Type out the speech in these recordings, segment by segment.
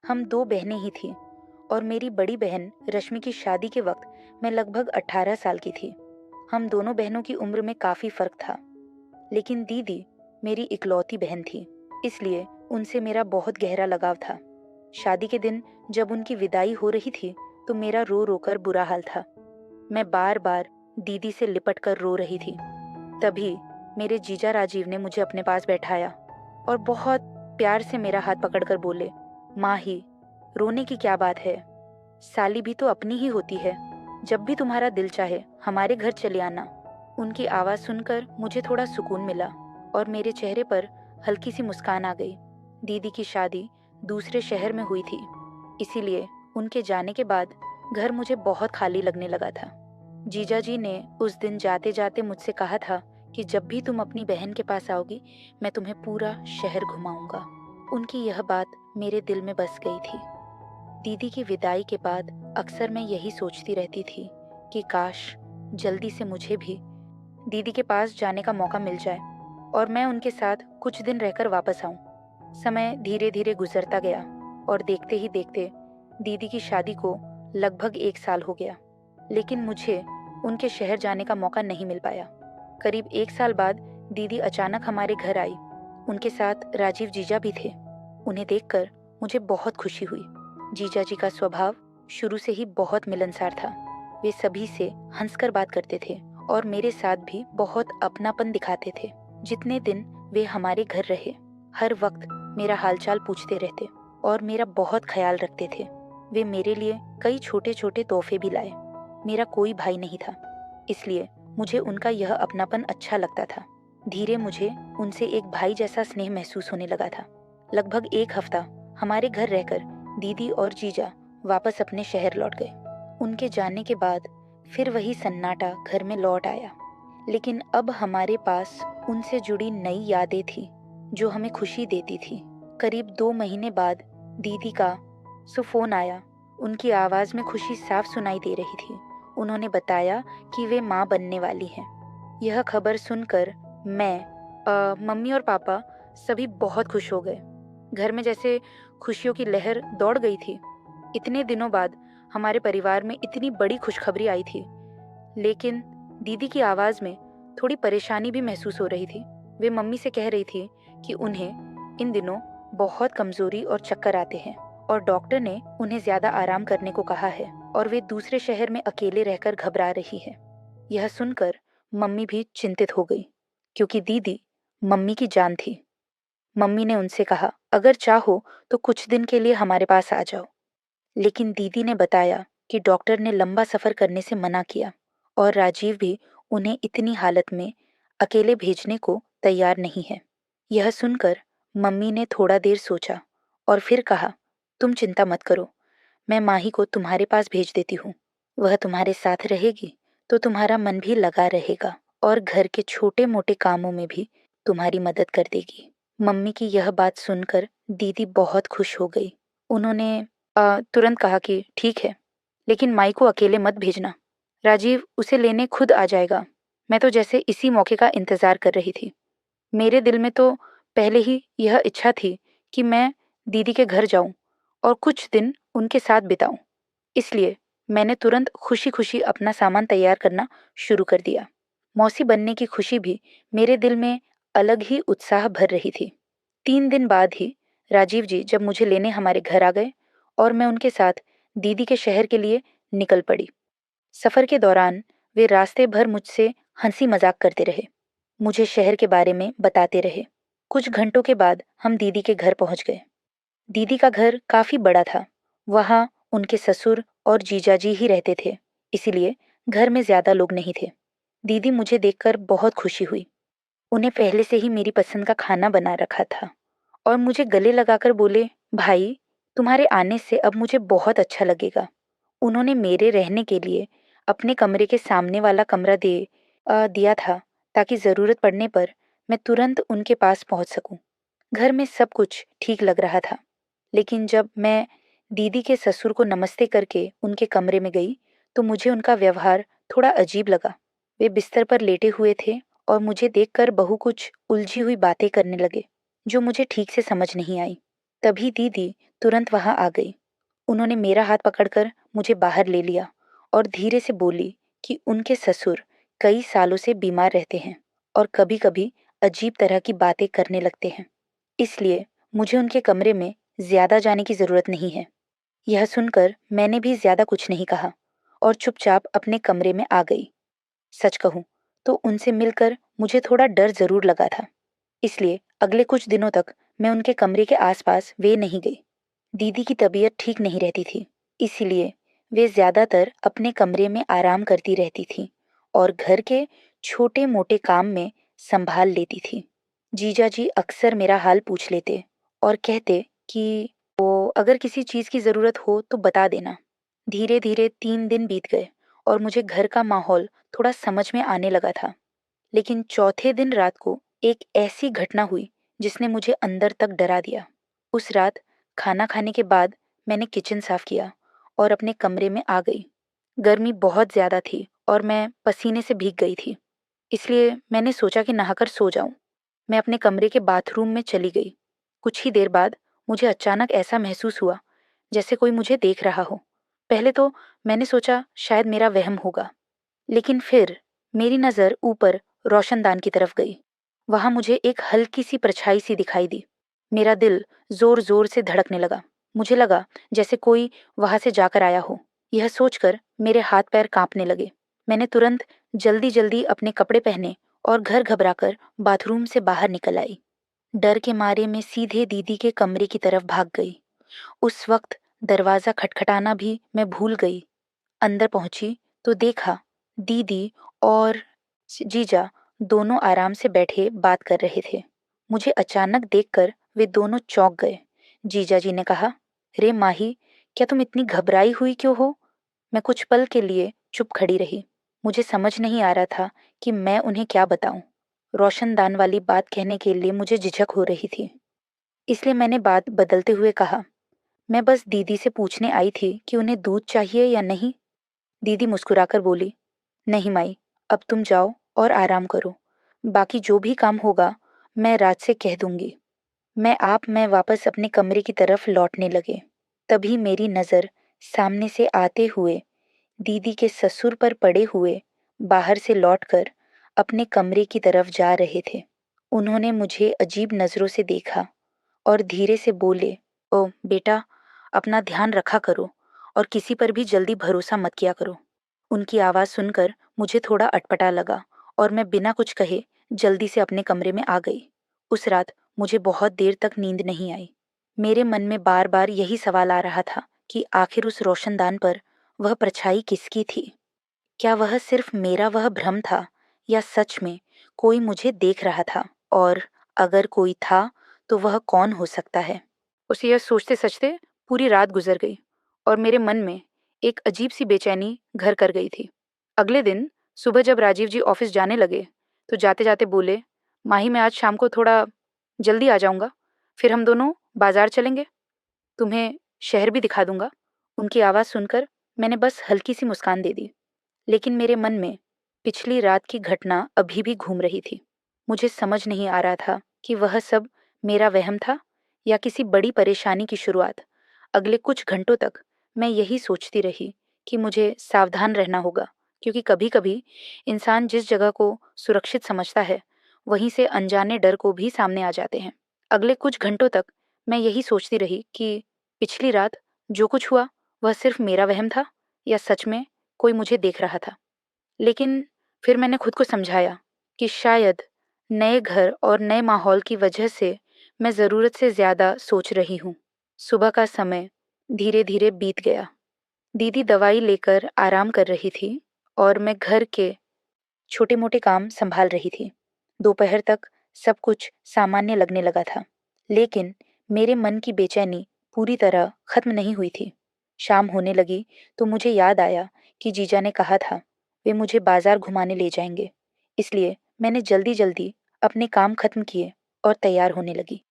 हम दो बहनें ही थीं और मेरी बड़ी बहन रश्मि की शादी के वक्त मैं लगभग 18 साल की थी। हम दोनों बहनों की उम्र में काफ़ी फ़र्क था, लेकिन दीदी मेरी इकलौती बहन थी, इसलिए उनसे मेरा बहुत गहरा लगाव था। शादी के दिन जब उनकी विदाई हो रही थी तो मेरा रो रो कर बुरा हाल था। मैं बार बार दीदी से लिपट कर रो रही थी। तभी मेरे जीजा राजीव ने मुझे अपने पास बैठाया और बहुत प्यार से मेरा हाथ पकड़कर बोले, माही, रोने की क्या बात है? साली भी तो अपनी ही होती है। जब भी तुम्हारा दिल चाहे हमारे घर चले आना। उनकी आवाज़ सुनकर मुझे थोड़ा सुकून मिला और मेरे चेहरे पर हल्की सी मुस्कान आ गई। दीदी की शादी दूसरे शहर में हुई थी, इसीलिए उनके जाने के बाद घर मुझे बहुत खाली लगने लगा था। जीजा जी ने उस दिन जाते जाते मुझसे कहा था कि जब भी तुम अपनी बहन के पास आओगी मैं तुम्हें पूरा शहर घुमाऊंगा। उनकी यह बात मेरे दिल में बस गई थी। दीदी की विदाई के बाद अक्सर मैं यही सोचती रहती थी कि काश जल्दी से मुझे भी दीदी के पास जाने का मौका मिल जाए और मैं उनके साथ कुछ दिन रहकर वापस आऊं। समय धीरे धीरे गुजरता गया और देखते ही देखते दीदी की शादी को लगभग 1 साल हो गया, लेकिन मुझे उनके शहर जाने का मौका नहीं मिल पाया। करीब 1 साल बाद दीदी अचानक हमारे घर आई। उनके साथ राजीव जीजा भी थे। उन्हें देखकर मुझे बहुत खुशी हुई। जीजा जी का स्वभाव शुरू से ही बहुत मिलनसार था। वे सभी से हंसकर बात करते थे और मेरे साथ भी बहुत अपनापन दिखाते थे। जितने दिन वे हमारे घर रहे, हर वक्त मेरा हालचाल पूछते रहते और मेरा बहुत ख्याल रखते थे। वे मेरे लिए कई छोटे छोटे तोहफे भी लाए। मेरा कोई भाई नहीं था, इसलिए मुझे उनका यह अपनापन अच्छा लगता था। धीरे मुझे उनसे एक भाई जैसा स्नेह महसूस होने लगा था। लगभग 1 हफ्ता हमारे घर रहकर दीदी और जीजा वापस अपने शहर लौट गए। उनके जाने के बाद फिर वही सन्नाटा घर में लौट आया, लेकिन अब हमारे पास उनसे जुड़ी नई यादें थी जो हमें खुशी देती थी। करीब 2 महीने बाद दीदी का फोन आया। उनकी आवाज़ में खुशी साफ सुनाई दे रही थी। उन्होंने बताया कि वे माँ बनने वाली हैं। यह खबर सुनकर मम्मी और पापा सभी बहुत खुश हो गए। घर में जैसे खुशियों की लहर दौड़ गई थी। इतने दिनों बाद हमारे परिवार में इतनी बड़ी खुशखबरी आई थी, लेकिन दीदी की आवाज़ में थोड़ी परेशानी भी महसूस हो रही थी। वे मम्मी से कह रही थी कि उन्हें इन दिनों बहुत कमज़ोरी और चक्कर आते हैं और डॉक्टर ने उन्हें ज़्यादा आराम करने को कहा है और वे दूसरे शहर में अकेले रहकर घबरा रही है। यह सुनकर मम्मी भी चिंतित हो गई, क्योंकि दीदी मम्मी की जान थी। मम्मी ने उनसे कहा, अगर चाहो तो कुछ दिन के लिए हमारे पास आ जाओ। लेकिन दीदी ने बताया कि डॉक्टर ने लंबा सफ़र करने से मना किया और राजीव भी उन्हें इतनी हालत में अकेले भेजने को तैयार नहीं है। यह सुनकर मम्मी ने थोड़ा देर सोचा और फिर कहा, तुम चिंता मत करो, मैं माही को तुम्हारे पास भेज देती हूँ। वह तुम्हारे साथ रहेगी तो तुम्हारा मन भी लगा रहेगा और घर के छोटे मोटे कामों में भी तुम्हारी मदद कर देगी। मम्मी की यह बात सुनकर दीदी बहुत खुश हो गई। उन्होंने तुरंत कहा कि ठीक है, लेकिन माई को अकेले मत भेजना। राजीव उसे लेने खुद आ जाएगा। मैं तो जैसे इसी मौके का इंतज़ार कर रही थी। मेरे दिल में तो पहले ही यह इच्छा थी कि मैं दीदी के घर जाऊं और कुछ दिन उनके साथ बिताऊं। इसलिए मैंने तुरंत खुशी खुशी अपना सामान तैयार करना शुरू कर दिया। मौसी बनने की खुशी भी मेरे दिल में अलग ही उत्साह भर रही थी। 3 दिन बाद ही राजीव जी जब मुझे लेने हमारे घर आ गए और मैं उनके साथ दीदी के शहर के लिए निकल पड़ी। सफ़र के दौरान वे रास्ते भर मुझसे हंसी मजाक करते रहे, मुझे शहर के बारे में बताते रहे। कुछ घंटों के बाद हम दीदी के घर पहुंच गए। दीदी का घर काफ़ी बड़ा था। वहाँ उनके ससुर और जीजाजी ही रहते थे, इसीलिए घर में ज़्यादा लोग नहीं थे। दीदी मुझे देखकर बहुत खुशी हुई। उन्हें पहले से ही मेरी पसंद का खाना बना रखा था और मुझे गले लगाकर बोले, भाई, तुम्हारे आने से अब मुझे बहुत अच्छा लगेगा। उन्होंने मेरे रहने के लिए अपने कमरे के सामने वाला कमरा दिया था, ताकि ज़रूरत पड़ने पर मैं तुरंत उनके पास पहुंच सकूं। घर में सब कुछ ठीक लग रहा था, लेकिन जब मैं दीदी के ससुर को नमस्ते करके उनके कमरे में गई तो मुझे उनका व्यवहार थोड़ा अजीब लगा। वे बिस्तर पर लेटे हुए थे और मुझे देखकर बहू कुछ उलझी हुई बातें करने लगे जो मुझे ठीक से समझ नहीं आई। तभी दीदी तुरंत वहां आ गई। उन्होंने मेरा हाथ पकड़कर मुझे बाहर ले लिया और धीरे से बोली कि उनके ससुर कई सालों से बीमार रहते हैं और कभी कभी अजीब तरह की बातें करने लगते हैं, इसलिए मुझे उनके कमरे में ज्यादा जाने की जरूरत नहीं है। यह सुनकर मैंने भी ज्यादा कुछ नहीं कहा और चुपचाप अपने कमरे में आ गई। सच कहूं तो उनसे मिलकर मुझे थोड़ा डर जरूर लगा था, इसलिए अगले कुछ दिनों तक मैं उनके कमरे के आसपास वे नहीं गई। दीदी की तबीयत ठीक नहीं रहती थी, इसीलिए वे ज्यादातर अपने कमरे में आराम करती रहती थी और घर के छोटे मोटे काम में संभाल लेती थी। जीजा जी अक्सर मेरा हाल पूछ लेते और कहते कि अगर किसी चीज की जरूरत हो तो बता देना। धीरे धीरे 3 दिन बीत गए और मुझे घर का माहौल थोड़ा समझ में आने लगा था। लेकिन चौथे दिन रात को एक ऐसी घटना हुई जिसने मुझे अंदर तक डरा दिया। उस रात खाना खाने के बाद मैंने किचन साफ किया और अपने कमरे में आ गई। गर्मी बहुत ज्यादा थी और मैं पसीने से भीग गई थी, इसलिए मैंने सोचा कि नहाकर सो जाऊं। मैं अपने कमरे के बाथरूम में चली गई। कुछ ही देर बाद मुझे अचानक ऐसा महसूस हुआ जैसे कोई मुझे देख रहा हो। पहले तो मैंने सोचा शायद मेरा वहम होगा, लेकिन फिर मेरी नज़र ऊपर रोशनदान की तरफ गई। वहां मुझे एक हल्की सी परछाई सी दिखाई दी। मेरा दिल जोर जोर से धड़कने लगा। मुझे लगा जैसे कोई वहां से जाकर आया हो। यह सोचकर मेरे हाथ पैर कांपने लगे। मैंने तुरंत जल्दी जल्दी अपने कपड़े पहने और घर घबराकर बाथरूम से बाहर निकल आई। डर के मारे मैं सीधे दीदी के कमरे की तरफ भाग गई। उस वक्त दरवाजा खटखटाना भी मैं भूल गई। अंदर पहुंची तो देखा दीदी और जीजा दोनों आराम से बैठे बात कर रहे थे। मुझे अचानक देखकर वे दोनों चौंक गए। जीजा जी ने कहा, रे माही, क्या तुम इतनी घबराई हुई क्यों हो? मैं कुछ पल के लिए चुप खड़ी रही। मुझे समझ नहीं आ रहा था कि मैं उन्हें क्या बताऊं। रोशनदान वाली बात कहने के लिए मुझे झिझक हो रही थी, इसलिए मैंने बात बदलते हुए कहा, मैं बस दीदी से पूछने आई थी कि उन्हें दूध चाहिए या नहीं। दीदी मुस्कुराकर बोली, नहीं माई, अब तुम जाओ और आराम करो। बाकी जो भी काम होगा मैं राज से कह दूंगी। मैं वापस अपने कमरे की तरफ लौटने लगे। तभी मेरी नज़र सामने से आते हुए दीदी के ससुर पर पड़े हुए बाहर से लौटकर अपने कमरे की तरफ जा रहे थे। उन्होंने मुझे अजीब नज़रों से देखा और धीरे से बोले, ओ बेटा, अपना ध्यान रखा करो और किसी पर भी जल्दी भरोसा मत किया करो। उनकी आवाज़ सुनकर मुझे थोड़ा अटपटा लगा और मैं बिना कुछ कहे जल्दी से अपने कमरे में आ गई। उस रात मुझे बहुत देर तक नींद नहीं आई। मेरे मन में बार बार यही सवाल आ रहा था कि आखिर उस रोशनदान पर वह परछाई किसकी थी? क्या वह सिर्फ मेरा वह भ्रम था या सच में कोई मुझे देख रहा था? और अगर कोई था तो वह कौन हो सकता है? उसे यह सोचते सचते पूरी रात गुजर गई और मेरे मन में एक अजीब सी बेचैनी घर कर गई थी। अगले दिन सुबह जब राजीव जी ऑफिस जाने लगे तो जाते जाते बोले, माही, मैं आज शाम को थोड़ा जल्दी आ जाऊंगा, फिर हम दोनों बाजार चलेंगे, तुम्हें शहर भी दिखा दूंगा। उनकी आवाज़ सुनकर मैंने बस हल्की सी मुस्कान दे दी, लेकिन मेरे मन में पिछली रात की घटना अभी भी घूम रही थी। मुझे समझ नहीं आ रहा था कि वह सब मेरा वहम था या किसी बड़ी परेशानी की शुरुआत। अगले कुछ घंटों तक मैं यही सोचती रही कि मुझे सावधान रहना होगा, क्योंकि कभी कभी इंसान जिस जगह को सुरक्षित समझता है वहीं से अनजाने डर को भी सामने आ जाते हैं। अगले कुछ घंटों तक मैं यही सोचती रही कि पिछली रात जो कुछ हुआ वह सिर्फ मेरा वहम था या सच में कोई मुझे देख रहा था। लेकिन फिर मैंने खुद को समझाया कि शायद नए घर और नए माहौल की वजह से मैं ज़रूरत से ज़्यादा सोच रही हूँ। सुबह का समय धीरे धीरे बीत गया। दीदी दवाई लेकर आराम कर रही थी और मैं घर के छोटे मोटे काम संभाल रही थी। दोपहर तक सब कुछ सामान्य लगने लगा था, लेकिन मेरे मन की बेचैनी पूरी तरह खत्म नहीं हुई थी। शाम होने लगी तो मुझे याद आया कि जीजा ने कहा था वे मुझे बाजार घुमाने ले जाएंगे, इसलिए मैंने जल्दी जल्दी अपने काम खत्म किए और तैयार होने लगी।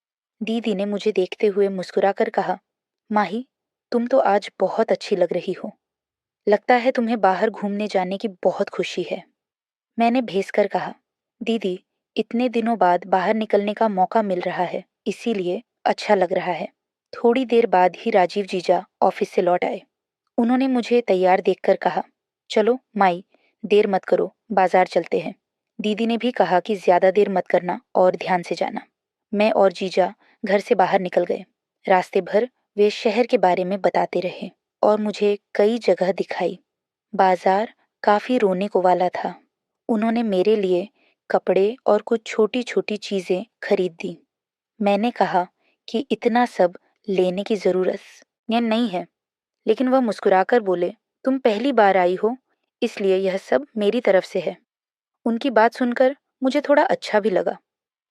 दीदी ने मुझे देखते हुए मुस्कुराकर कहा, माही, तुम तो आज बहुत अच्छी लग रही हो। लगता है तुम्हें बाहर घूमने जाने की बहुत खुशी है। मैंने भेजकर कहा, दीदी, इतने दिनों बाद बाहर निकलने का मौका मिल रहा है, इसीलिए अच्छा लग रहा है। थोड़ी देर बाद ही राजीव जीजा ऑफिस से लौट आए। उन्होंने मुझे तैयार देखकर कहा, चलो माई, देर मत करो, बाजार चलते हैं। दीदी ने भी कहा कि ज्यादा देर मत करना और ध्यान से जाना। मैं और जीजा घर से बाहर निकल गए। रास्ते भर वे शहर के बारे में बताते रहे और मुझे कई जगह दिखाई। बाजार काफी रोने को वाला था। उन्होंने मेरे लिए कपड़े और कुछ छोटी छोटी चीजें खरीद दी। मैंने कहा कि इतना सब लेने की जरूरत या नहीं है, लेकिन वह मुस्कुराकर बोले, तुम पहली बार आई हो, इसलिए यह सब मेरी तरफ से है। उनकी बात सुनकर मुझे थोड़ा अच्छा भी लगा,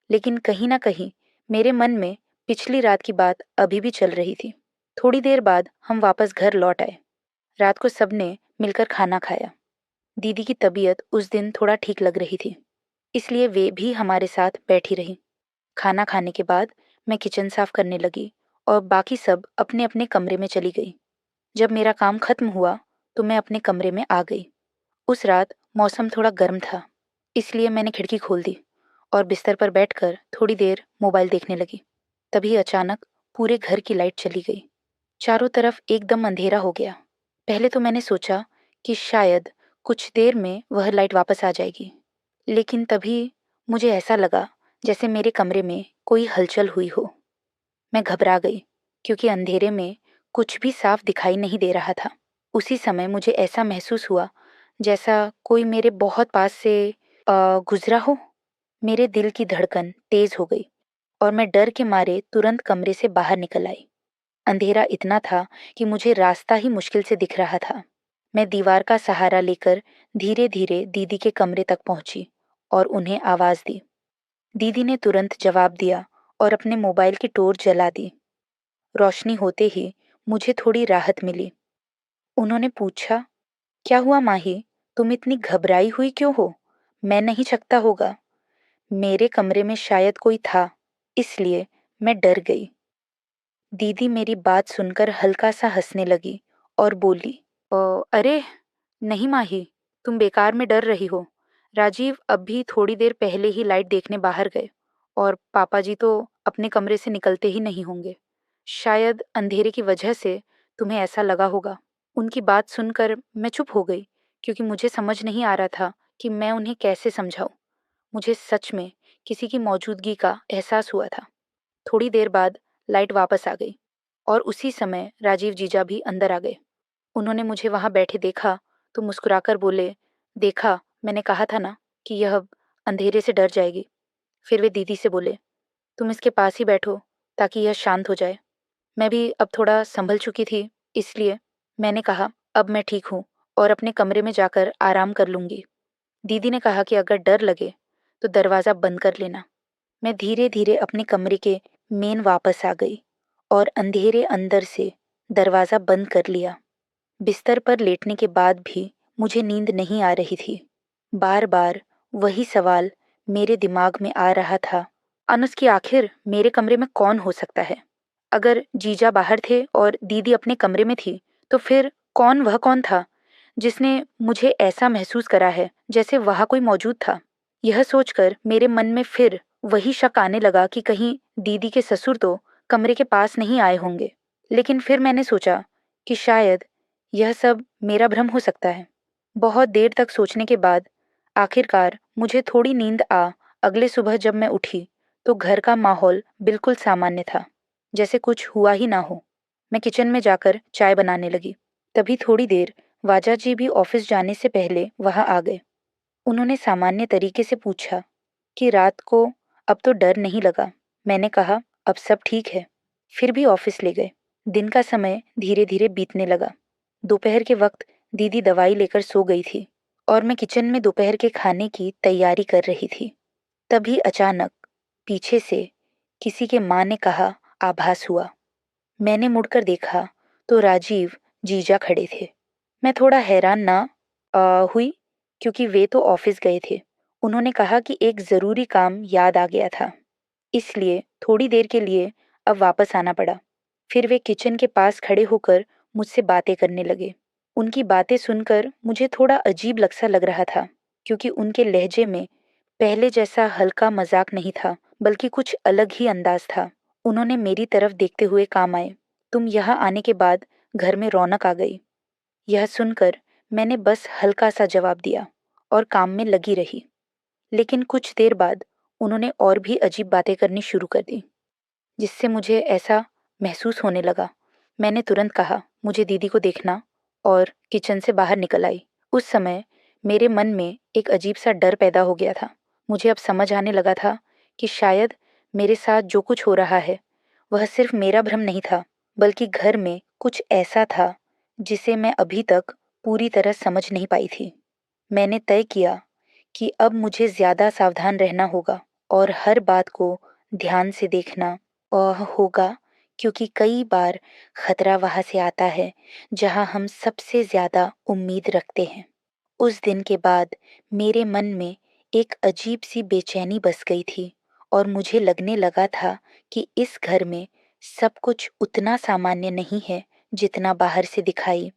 लेकिन कहीं ना कहीं मेरे मन में पिछली रात की बात अभी भी चल रही थी। थोड़ी देर बाद हम वापस घर लौट आए। रात को सबने मिलकर खाना खाया। दीदी की तबीयत उस दिन थोड़ा ठीक लग रही थी, इसलिए वे भी हमारे साथ बैठी रही। खाना खाने के बाद मैं किचन साफ करने लगी और बाकी सब अपने अपने कमरे में चली गई। जब मेरा काम खत्म हुआ तो मैं अपने कमरे में आ गई। उस रात मौसम थोड़ा गर्म था, इसलिए मैंने खिड़की खोल दी और बिस्तर पर बैठकर थोड़ी देर मोबाइल देखने लगी। तभी अचानक पूरे घर की लाइट चली गई। चारों तरफ एकदम अंधेरा हो गया। पहले तो मैंने सोचा कि शायद कुछ देर में वह लाइट वापस आ जाएगी, लेकिन तभी मुझे ऐसा लगा जैसे मेरे कमरे में कोई हलचल हुई हो। मैं घबरा गई क्योंकि अंधेरे में कुछ भी साफ दिखाई नहीं दे रहा था। उसी समय मुझे ऐसा महसूस हुआ जैसा कोई मेरे बहुत पास से गुजरा हो। मेरे दिल की धड़कन तेज हो गई और मैं डर के मारे तुरंत कमरे से बाहर निकल आई। अंधेरा इतना था कि मुझे रास्ता ही मुश्किल से दिख रहा था। मैं दीवार का सहारा लेकर धीरे धीरे दीदी के कमरे तक पहुंची और उन्हें आवाज दी। दीदी ने तुरंत जवाब दिया और अपने मोबाइल की टॉर्च जला दी। रोशनी होते ही मुझे थोड़ी राहत मिली। उन्होंने पूछा, क्या हुआ माही, तुम इतनी घबराई हुई क्यों हो? मैं नहीं सकता होगा। मेरे कमरे में शायद कोई था, इसलिए मैं डर गई। दीदी मेरी बात सुनकर हल्का सा हंसने लगी और बोली, अरे नहीं माही, तुम बेकार में डर रही हो। राजीव अभी थोड़ी देर पहले ही लाइट देखने बाहर गए और पापा जी तो अपने कमरे से निकलते ही नहीं होंगे। शायद अंधेरे की वजह से तुम्हें ऐसा लगा होगा। उनकी बात सुनकर मैं चुप हो गई क्योंकि मुझे समझ नहीं आ रहा था कि मैं उन्हें कैसे समझाऊं। मुझे सच में किसी की मौजूदगी का एहसास हुआ था। थोड़ी देर बाद लाइट वापस आ गई और उसी समय राजीव जीजा भी अंदर आ गए। उन्होंने मुझे वहां बैठे देखा तो मुस्कुराकर बोले, देखा, मैंने कहा था ना कि यह अब अंधेरे से डर जाएगी। फिर वे दीदी से बोले, तुम इसके पास ही बैठो ताकि यह शांत हो जाए। मैं भी अब थोड़ा संभल चुकी थी, इसलिए मैंने कहा, अब मैं ठीक हूँ और अपने कमरे में जाकर आराम कर लूंगी। दीदी ने कहा कि अगर डर लगे तो दरवाज़ा बंद कर लेना। मैं धीरे धीरे अपने कमरे के मेन वापस आ गई और अंधेरे अंदर से दरवाज़ा बंद कर लिया। बिस्तर पर लेटने के बाद भी मुझे नींद नहीं आ रही थी। बार बार वही सवाल मेरे दिमाग में आ रहा था, अनस की आखिर मेरे कमरे में कौन हो सकता है? अगर जीजा बाहर थे और दीदी अपने कमरे में थी, तो फिर वह कौन था जिसने मुझे ऐसा महसूस करा है जैसे वहाँ कोई मौजूद था? यह सोचकर मेरे मन में फिर वही शक आने लगा कि कहीं दीदी के ससुर तो कमरे के पास नहीं आए होंगे। लेकिन फिर मैंने सोचा कि शायद यह सब मेरा भ्रम हो सकता है। बहुत देर तक सोचने के बाद आखिरकार मुझे थोड़ी नींद आ। अगले सुबह जब मैं उठी तो घर का माहौल बिल्कुल सामान्य था, जैसे कुछ हुआ ही ना हो। मैं किचन में जाकर चाय बनाने लगी। तभी थोड़ी देर वाजा जी भी ऑफिस जाने से पहले वहां आ गए। उन्होंने सामान्य तरीके से पूछा कि रात को अब तो डर नहीं लगा। मैंने कहा, अब सब ठीक है। फिर भी ऑफिस ले गए। दिन का समय धीरे धीरे बीतने लगा। दोपहर के वक्त दीदी दवाई लेकर सो गई थी और मैं किचन में दोपहर के खाने की तैयारी कर रही थी। तभी अचानक पीछे से किसी के माँ ने कहा, आभास हुआ। मैंने मुड़कर देखा तो राजीव जीजा खड़े थे। मैं थोड़ा हैरान ना हुई क्योंकि वे तो ऑफिस गए थे। उन्होंने कहा कि एक ज़रूरी काम याद आ गया था, इसलिए थोड़ी देर के लिए अब वापस आना पड़ा। फिर वे किचन के पास खड़े होकर मुझसे बातें करने लगे। उनकी बातें सुनकर मुझे थोड़ा अजीब लग सा लग रहा था क्योंकि उनके लहजे में पहले जैसा हल्का मजाक नहीं था, बल्कि कुछ अलग ही अंदाज था। उन्होंने मेरी तरफ देखते हुए काम आए, तुम यहाँ आने के बाद घर में रौनक आ गई। यह सुनकर मैंने बस हल्का सा जवाब दिया और काम में लगी रही। लेकिन कुछ देर बाद उन्होंने और भी अजीब बातें करनी शुरू कर दी, जिससे मुझे ऐसा महसूस होने लगा। मैंने तुरंत कहा, मुझे दीदी को देखना, और किचन से बाहर निकल आई। उस समय मेरे मन में एक अजीब सा डर पैदा हो गया था। मुझे अब समझ आने लगा था कि शायद मेरे साथ जो कुछ हो रहा है वह सिर्फ मेरा भ्रम नहीं था, बल्कि घर में कुछ ऐसा था जिसे मैं अभी तक पूरी तरह समझ नहीं पाई थी। मैंने तय किया कि अब मुझे ज़्यादा सावधान रहना होगा और हर बात को ध्यान से देखना होगा, क्योंकि कई बार खतरा वहाँ से आता है जहाँ हम सबसे ज़्यादा उम्मीद रखते हैं। उस दिन के बाद मेरे मन में एक अजीब सी बेचैनी बस गई थी और मुझे लगने लगा था कि इस घर में सब कुछ उतना सामान्य नहीं है जितना बाहर से दिखाई